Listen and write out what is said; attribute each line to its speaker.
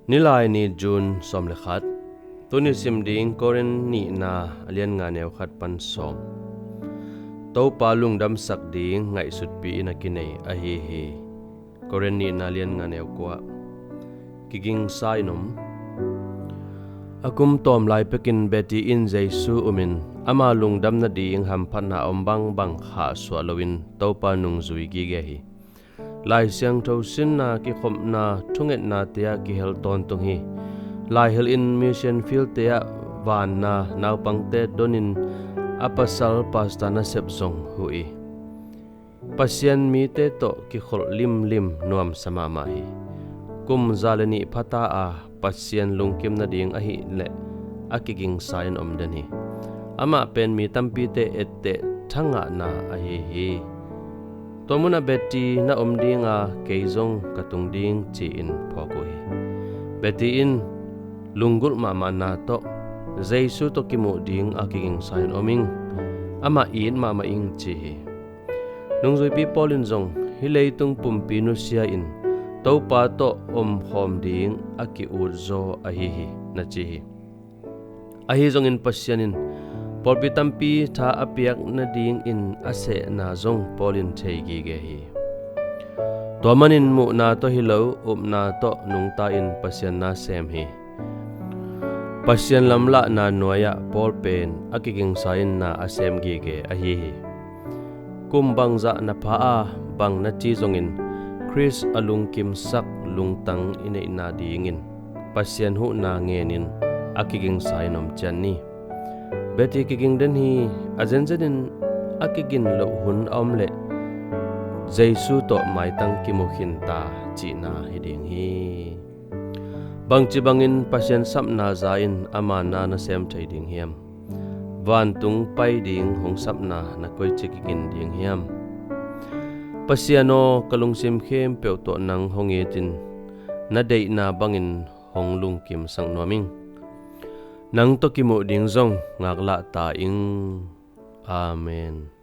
Speaker 1: Nilai ni June som lekhat tuni sim ding koren ni na alian nga neu khat pan som to palung dam sak ding ngai sut pi na kinai a hi koren ni na alian nga neu kwa Kigin sainom akum tom lai pekin beti in Jesu umin ama lung dam na ding ham phan na ombang bang kha swalowin to pa nung zui gi ge hi lai siang tho sin na ki khom na thunget na tia ki hel ton tung hi lai hel in mission field tia van na naw pangte donin apasal pasta na sep zong hui pasien mi te to ki khol lim nuam sama ma hi kum zalani phata a pasien lungkim na ding a hi le akiging sain om den hi ama pen mi tampi te ette thanga na a hi tomuna beti na omdinga keizong katung ding chi in phoko hi beti in lungul mama na to Jesu to kimu ding akiging sign oming ama in mama ing chi hi nungzui pi polin zong hilei tung pumpi nu sia in to pa to khom ding aki urzo a hi na chi hi a hi zong in pasyanin polpi tampi tha apiak na ding in ase na zong polin thei gi ge hi tomanin mu na to hilo na to nung ta in pasyan na sem hi pasyan lamla na noya pol pen akiging sain na asem gi ge a hi kumbang za na pha a bang na chi zong in Chris alung kim sak lungtang ine na dingin pasyan hu na ngenin akiging sain om chan ni beti kiging den hi ajenjenin akigin lo hun omle Jesu to mai tang kimukhin ta chi na hiding hi bang chi bangin pasien sam na zain amana na sem thai ding hiam van tung pai ding hong sap na koi chi kigin ding hiam pasiano kalungsim khem pe to nang honge tin na dei na bangin hong lung kim sang noming nang to kimo ding zong ngakla ta ing amen.